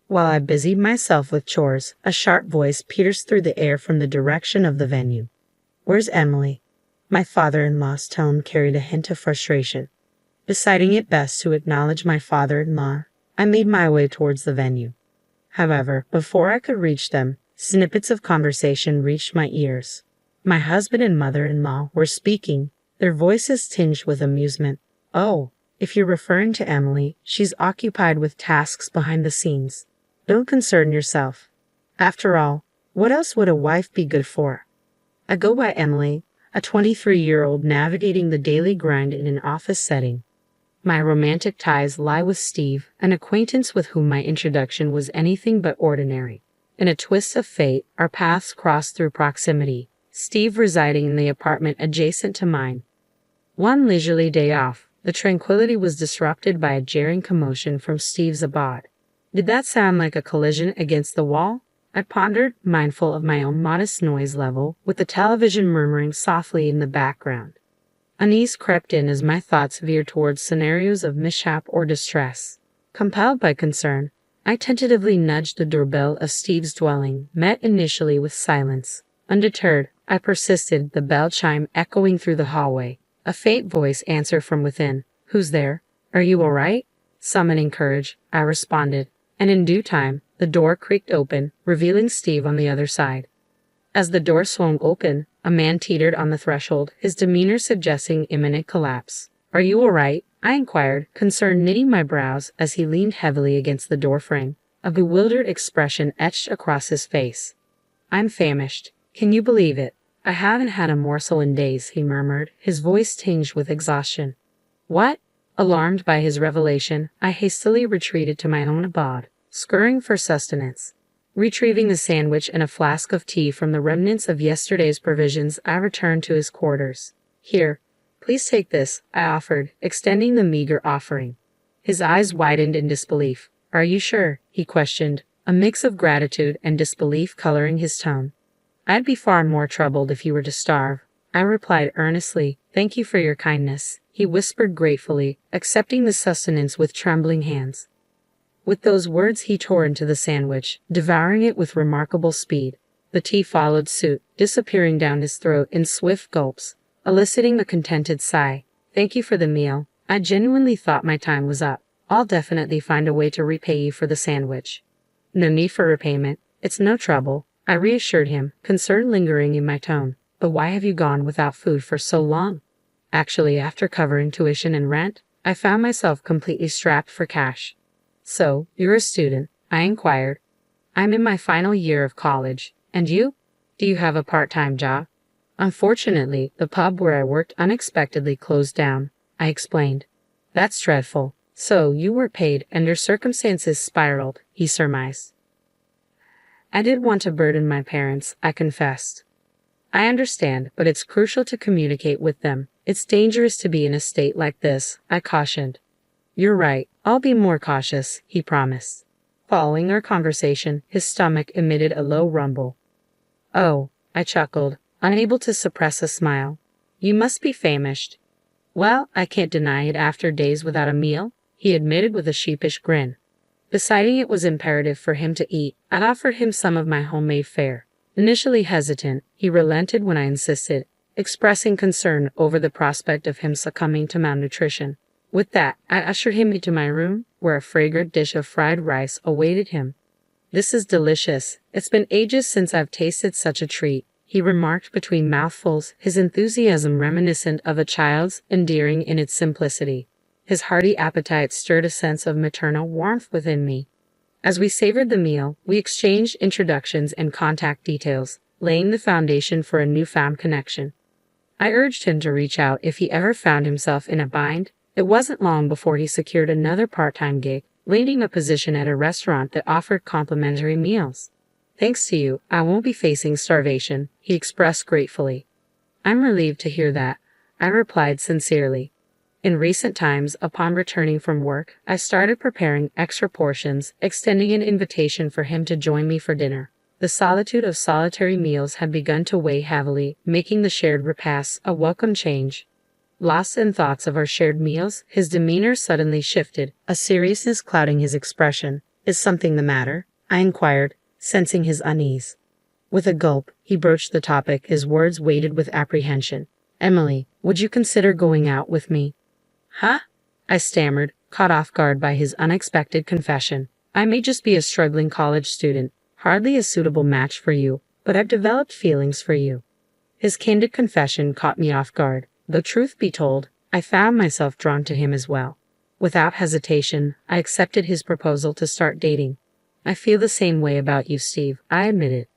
While I busied myself with chores, a sharp voice pierced through the air from the direction of the venue. "Where's Emily?" My father-in-law's tone carried a hint of frustration. Deciding it best to acknowledge my father-in-law, I made my way towards the venue. However, before I could reach them, snippets of conversation reached my ears. My husband and mother-in-law were speaking, their voices tinged with amusement. "Oh, if you're referring to Emily, she's occupied with tasks behind the scenes. Don't concern yourself. After all, what else would a wife be good for?" I go by Emily, a 23-year-old navigating the daily grind in an office setting. My romantic ties lie with Steve, an acquaintance with whom my introduction was anything but ordinary. In a twist of fate, our paths crossed through proximity, Steve residing in the apartment adjacent to mine. One leisurely day off, the tranquility was disrupted by a jarring commotion from Steve's abode. Did that sound like a collision against the wall? I pondered, mindful of my own modest noise level, with the television murmuring softly in the background. Unease crept in as my thoughts veered towards scenarios of mishap or distress. Compelled by concern, I tentatively nudged the doorbell of Steve's dwelling, met initially with silence. Undeterred, I persisted, the bell chime echoing through the hallway. A faint voice answered from within. "Who's there? Are you all right?" Summoning courage, I responded, and in due time, the door creaked open, revealing Steve on the other side. As the door swung open, a man teetered on the threshold, his demeanor suggesting imminent collapse. "Are you all right?" I inquired, concern knitting my brows as he leaned heavily against the doorframe. A bewildered expression etched across his face. "I'm famished. Can you believe it? I haven't had a morsel in days," he murmured, his voice tinged with exhaustion. "What?" Alarmed by his revelation, I hastily retreated to my own abode, scurrying for sustenance. Retrieving the sandwich and a flask of tea from the remnants of yesterday's provisions, I returned to his quarters. "Here, please take this," I offered, extending the meager offering. His eyes widened in disbelief. "Are you sure?" he questioned, a mix of gratitude and disbelief coloring his tone. "I'd be far more troubled if you were to starve," I replied earnestly. "Thank you for your kindness," he whispered gratefully, accepting the sustenance with trembling hands. With those words he tore into the sandwich, devouring it with remarkable speed. The tea followed suit, disappearing down his throat in swift gulps, eliciting a contented sigh. "Thank you for the meal. I genuinely thought my time was up. I'll definitely find a way to repay you for the sandwich." "No need for repayment. It's no trouble," I reassured him, concern lingering in my tone. "But why have you gone without food for so long?" "Actually, after covering tuition and rent, I found myself completely strapped for cash." "So, you're a student?" I inquired. "I'm in my final year of college. And you? Do you have a part-time job?" "Unfortunately, the pub where I worked unexpectedly closed down," I explained. "That's dreadful. So, you were paid and your circumstances spiraled," he surmised. "I didn't want to burden my parents," I confessed. "I understand, but it's crucial to communicate with them. It's dangerous to be in a state like this," I cautioned. "You're right. I'll be more cautious," he promised. Following our conversation, his stomach emitted a low rumble. "Oh," I chuckled, unable to suppress a smile. "You must be famished." "Well, I can't deny it after days without a meal," he admitted with a sheepish grin. Deciding it was imperative for him to eat, I offered him some of my homemade fare. Initially hesitant, he relented when I insisted, expressing concern over the prospect of him succumbing to malnutrition. With that, I ushered him into my room, where a fragrant dish of fried rice awaited him. "This is delicious. It's been ages since I've tasted such a treat," he remarked between mouthfuls, his enthusiasm reminiscent of a child's, endearing in its simplicity. His hearty appetite stirred a sense of maternal warmth within me. As we savored the meal, we exchanged introductions and contact details, laying the foundation for a newfound connection. I urged him to reach out if he ever found himself in a bind. It wasn't long before he secured another part-time gig, landing a position at a restaurant that offered complimentary meals. "Thanks to you, I won't be facing starvation," he expressed gratefully. "I'm relieved to hear that," I replied sincerely. In recent times, upon returning from work, I started preparing extra portions, extending an invitation for him to join me for dinner. The solitude of solitary meals had begun to weigh heavily, making the shared repasts a welcome change. Lost in thoughts of our shared meals, his demeanor suddenly shifted, a seriousness clouding his expression. Is something the matter? I inquired, sensing his unease. With a gulp, he broached the topic, his words weighted with apprehension. Emily, would you consider going out with me? Huh? I stammered, caught off guard by his unexpected confession. I may just be a struggling college student, hardly a suitable match for you, but I've developed feelings for you. His candid confession caught me off guard, though truth be told, I found myself drawn to him as well. Without hesitation, I accepted his proposal to start dating. I feel the same way about you, Steve, I admitted.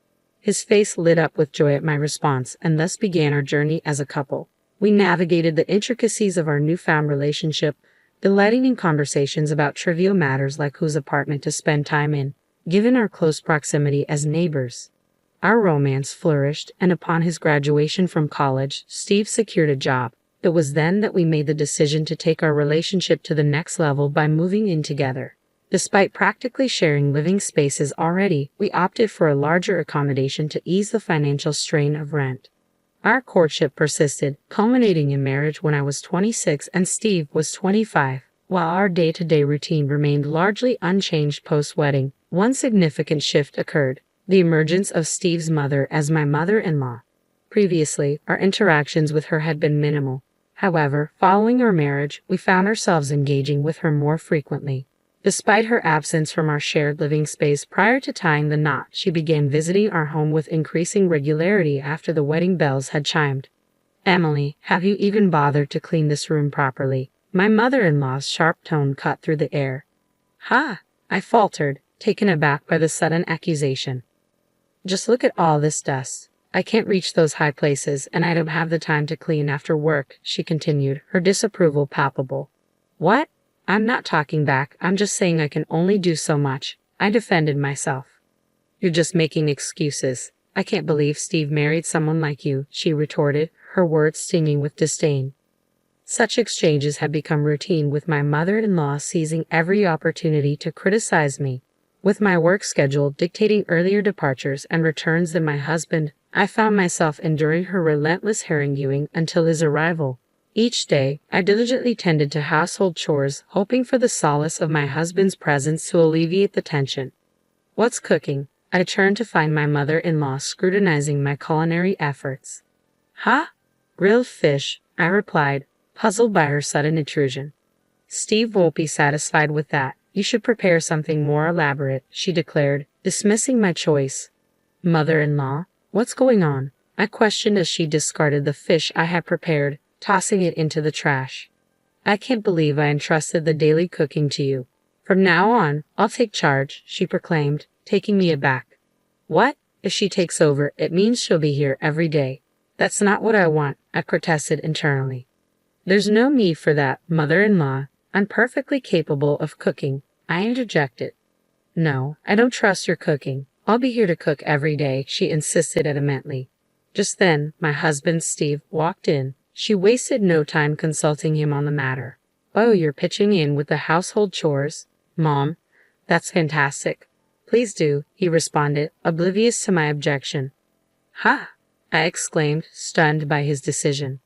His face lit up with joy at my response, and thus began our journey as a couple. We navigated the intricacies of our newfound relationship, delighting in conversations about trivial matters like whose apartment to spend time in, given our close proximity as neighbors. Our romance flourished, and upon his graduation from college, Steve secured a job. It was then that we made the decision to take our relationship to the next level by moving in together. Despite practically sharing living spaces already, we opted for a larger accommodation to ease the financial strain of rent. Our courtship persisted, culminating in marriage when I was 26 and Steve was 25. While our day-to-day routine remained largely unchanged post-wedding, one significant shift occurred: the emergence of Steve's mother as my mother-in-law. Previously, our interactions with her had been minimal. However, following our marriage, we found ourselves engaging with her more frequently. Despite her absence from our shared living space prior to tying the knot, she began visiting our home with increasing regularity after the wedding bells had chimed. Emily, have you even bothered to clean this room properly? My mother-in-law's sharp tone cut through the air. Ha! I faltered, taken aback by the sudden accusation. Just look at all this dust. I can't reach those high places, and I don't have the time to clean after work, she continued, her disapproval palpable. What? I'm not talking back, I'm just saying I can only do so much. I defended myself. You're just making excuses. I can't believe Steve married someone like you, she retorted, her words stinging with disdain. Such exchanges had become routine, with my mother-in-law seizing every opportunity to criticize me. With my work schedule dictating earlier departures and returns than my husband, I found myself enduring her relentless haranguing until his arrival. Each day, I diligently tended to household chores, hoping for the solace of my husband's presence to alleviate the tension. What's cooking? I turned to find my mother-in-law scrutinizing my culinary efforts. Huh? Grilled fish, I replied, puzzled by her sudden intrusion. Steve won't be satisfied with that. You should prepare something more elaborate, she declared, dismissing my choice. Mother-in-law, what's going on? I questioned as she discarded the fish I had prepared, tossing it into the trash. I can't believe I entrusted the daily cooking to you. From now on, I'll take charge, she proclaimed, taking me aback. What? If she takes over, it means she'll be here every day. That's not what I want, I protested internally. There's no need for that, mother-in-law. I'm perfectly capable of cooking, I interjected. No, I don't trust your cooking. I'll be here to cook every day, she insisted adamantly. Just then, my husband Steve walked in. She wasted no time consulting him on the matter. Oh, you're pitching in with the household chores? Mom, that's fantastic. Please do, he responded, oblivious to my objection. Ha! I exclaimed, stunned by his decision.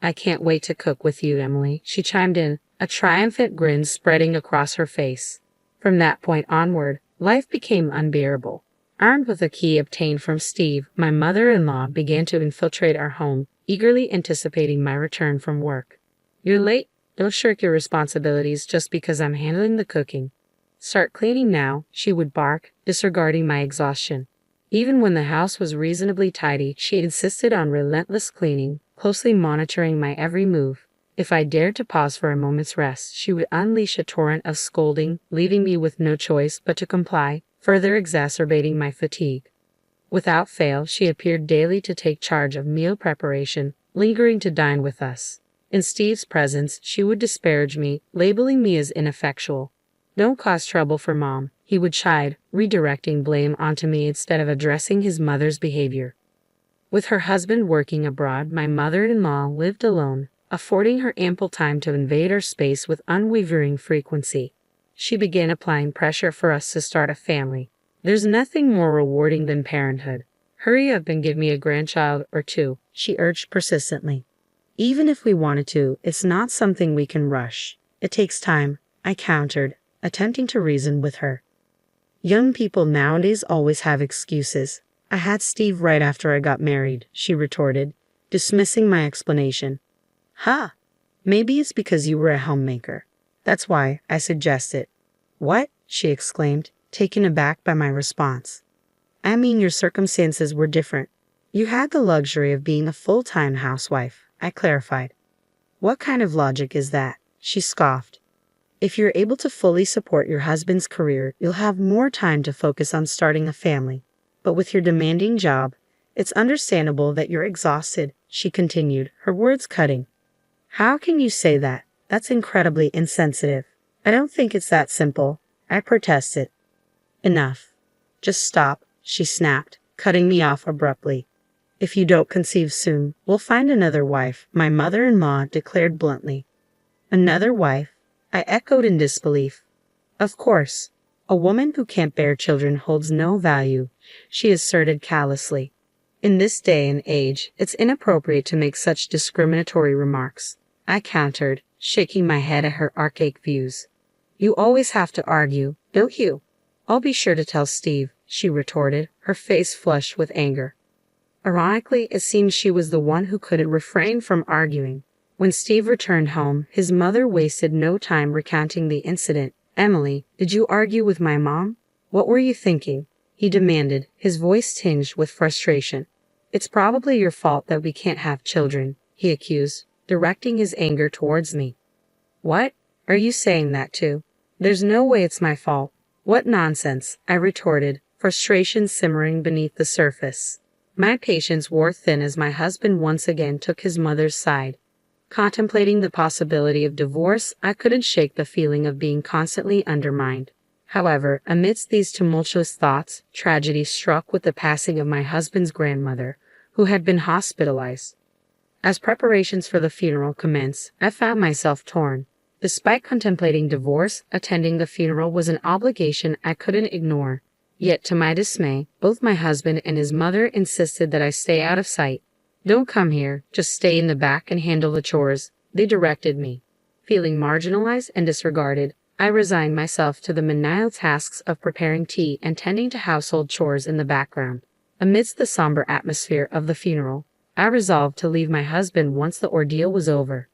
I can't wait to cook with you, Emily, she chimed in, a triumphant grin spreading across her face. From that point onward, life became unbearable. Armed with a key obtained from Steve, my mother-in-law began to infiltrate our home, eagerly anticipating my return from work. You're late? Don't shirk your responsibilities just because I'm handling the cooking. Start cleaning now, she would bark, disregarding my exhaustion. Even when the house was reasonably tidy, she insisted on relentless cleaning, closely monitoring my every move. If I dared to pause for a moment's rest, she would unleash a torrent of scolding, leaving me with no choice but to comply, further exacerbating my fatigue. Without fail, she appeared daily to take charge of meal preparation, lingering to dine with us. In Steve's presence, she would disparage me, labeling me as ineffectual. Don't cause trouble for Mom, he would chide, redirecting blame onto me instead of addressing his mother's behavior. With her husband working abroad, my mother-in-law lived alone, affording her ample time to invade our space with unwavering frequency. She began applying pressure for us to start a family. There's nothing more rewarding than parenthood. Hurry up and give me a grandchild or two, she urged persistently. Even if we wanted to, it's not something we can rush. It takes time, I countered, attempting to reason with her. Young people nowadays always have excuses. I had Steve right after I got married, she retorted, dismissing my explanation. Ha! Maybe it's because you were a homemaker. That's why, I suggested. What? She exclaimed, taken aback by my response. I mean, your circumstances were different. You had the luxury of being a full-time housewife, I clarified. What kind of logic is that? She scoffed. If you're able to fully support your husband's career, you'll have more time to focus on starting a family. But with your demanding job, it's understandable that you're exhausted, she continued, her words cutting. How can you say that? That's incredibly insensitive. I don't think it's that simple, I protested. Enough. Just stop, she snapped, cutting me off abruptly. If you don't conceive soon, we'll find another wife, my mother-in-law declared bluntly. Another wife? I echoed in disbelief. Of course. A woman who can't bear children holds no value, she asserted callously. In this day and age, it's inappropriate to make such discriminatory remarks, I countered, shaking my head at her archaic views. You always have to argue, don't you? I'll be sure to tell Steve, she retorted, her face flushed with anger. Ironically, it seemed she was the one who couldn't refrain from arguing. When Steve returned home, his mother wasted no time recounting the incident. Emily, did you argue with my mom? What were you thinking? He demanded, his voice tinged with frustration. It's probably your fault that we can't have children, he accused, directing his anger towards me. What? Are you saying that too? There's no way it's my fault. What nonsense, I retorted, frustration simmering beneath the surface. My patience wore thin as my husband once again took his mother's side. Contemplating the possibility of divorce, I couldn't shake the feeling of being constantly undermined. However, amidst these tumultuous thoughts, tragedy struck with the passing of my husband's grandmother, who had been hospitalized. As preparations for the funeral commenced, I found myself torn. Despite contemplating divorce, attending the funeral was an obligation I couldn't ignore. Yet, to my dismay, both my husband and his mother insisted that I stay out of sight. Don't come here, just stay in the back and handle the chores, they directed me. Feeling marginalized and disregarded, I resigned myself to the menial tasks of preparing tea and tending to household chores in the background. Amidst the somber atmosphere of the funeral, I resolved to leave my husband once the ordeal was over.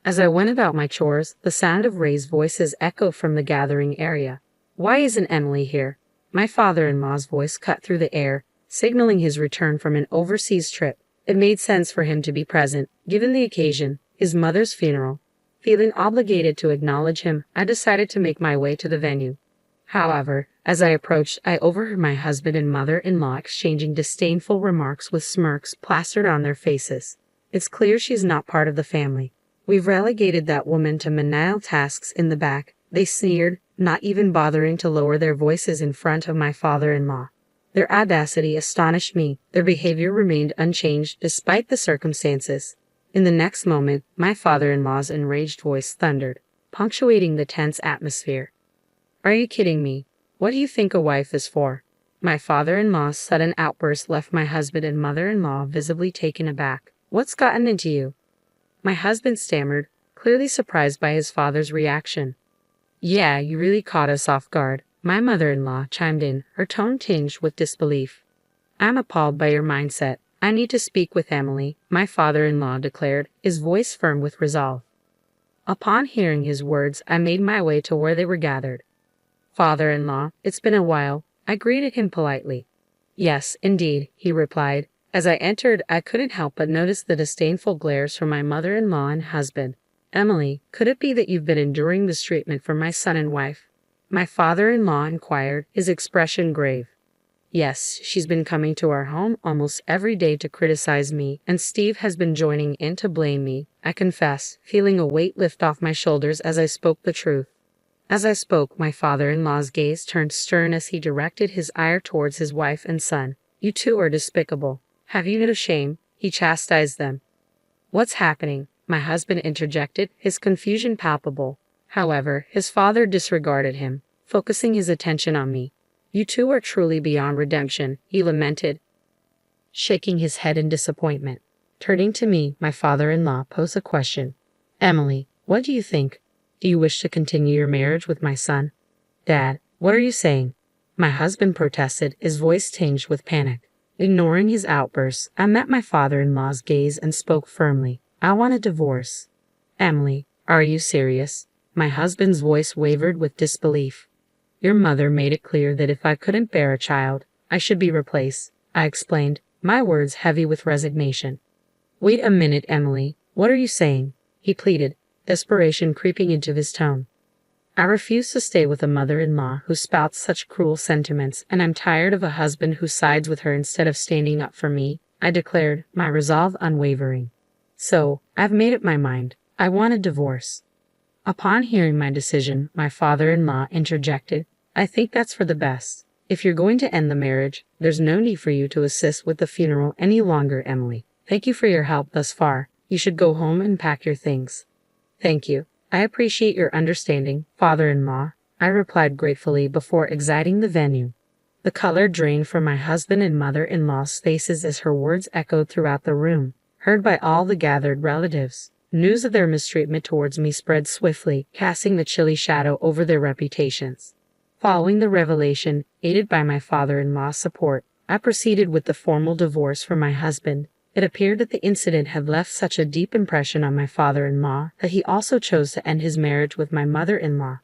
As I went about my chores, the sound of raised voices echoed from the gathering area. Why isn't Emily here? My father-in-law's voice cut through the air, signaling his return from an overseas trip. It made sense for him to be present, given the occasion, his mother's funeral. Feeling obligated to acknowledge him, I decided to make my way to the venue. However, as I approached, I overheard my husband and mother-in-law exchanging disdainful remarks with smirks plastered on their faces. It's clear she's not part of the family. We've relegated that woman to menial tasks in the back, they sneered, not even bothering to lower their voices in front of my father-in-law. Their audacity astonished me. Their behavior remained unchanged despite the circumstances. In the next moment, my father-in-law's enraged voice thundered, punctuating the tense atmosphere. Are you kidding me? What do you think a wife is for? My father-in-law's sudden outburst left my husband and mother-in-law visibly taken aback. What's gotten into you? My husband stammered, clearly surprised by his father's reaction. Yeah, you really caught us off guard. My mother-in-law chimed in, her tone tinged with disbelief. I'm appalled by your mindset. I need to speak with Emily, my father-in-law declared, his voice firm with resolve. Upon hearing his words, I made my way to where they were gathered. Father-in-law, it's been a while, I greeted him politely. Yes, indeed, he replied. As I entered, I couldn't help but notice the disdainful glares from my mother-in-law and husband. Emily, could it be that you've been enduring this treatment from my son and wife? My father-in-law inquired, his expression grave. Yes, she's been coming to our home almost every day to criticize me, and Steve has been joining in to blame me, I confess, feeling a weight lift off my shoulders as I spoke the truth. As I spoke, my father-in-law's gaze turned stern as he directed his ire towards his wife and son. You two are despicable. Have you no shame? He chastised them. What's happening? My husband interjected, his confusion palpable. However, his father disregarded him, focusing his attention on me. You two are truly beyond redemption, he lamented, shaking his head in disappointment. Turning to me, my father-in-law posed a question. Emily, what do you think? Do you wish to continue your marriage with my son? Dad, what are you saying? my husband protested, his voice tinged with panic. Ignoring his outbursts, I met my father-in-law's gaze and spoke firmly. I want a divorce. Emily, are you serious? My husband's voice wavered with disbelief. Your mother made it clear that if I couldn't bear a child, I should be replaced, I explained, my words heavy with resignation. Wait a minute, Emily. What are you saying? He pleaded, desperation creeping into his tone. I refuse to stay with a mother-in-law who spouts such cruel sentiments, and I'm tired of a husband who sides with her instead of standing up for me, I declared, my resolve unwavering. So, I've made up my mind. I want a divorce. Upon hearing my decision, my father-in-law interjected, I think that's for the best. If you're going to end the marriage, there's no need for you to assist with the funeral any longer, Emily. Thank you for your help thus far. You should go home and pack your things. Thank you. I appreciate your understanding, father-in-law, I replied gratefully before exiting the venue. The color drained from my husband and mother-in-law's faces as her words echoed throughout the room, heard by all the gathered relatives. News of their mistreatment towards me spread swiftly, casting the chilly shadow over their reputations. Following the revelation, aided by my father-in-law's support, I proceeded with the formal divorce for my husband. It appeared that the incident had left such a deep impression on my father-in-law that he also chose to end his marriage with my mother-in-law.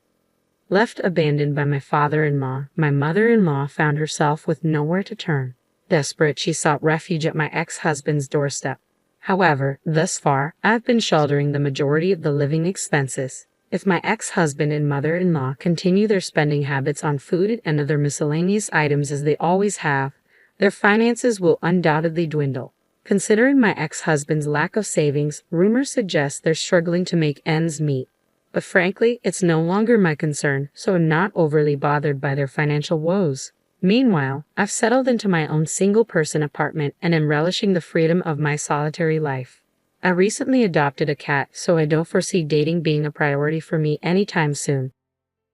Left abandoned by my father-in-law, my mother-in-law found herself with nowhere to turn. Desperate, she sought refuge at my ex-husband's doorstep. However, thus far, I've been shouldering the majority of the living expenses. If my ex-husband and mother-in-law continue their spending habits on food and other miscellaneous items as they always have, their finances will undoubtedly dwindle. Considering my ex-husband's lack of savings, rumors suggest they're struggling to make ends meet. But frankly, it's no longer my concern, so I'm not overly bothered by their financial woes. Meanwhile, I've settled into my own single-person apartment and am relishing the freedom of my solitary life. I recently adopted a cat, so I don't foresee dating being a priority for me anytime soon.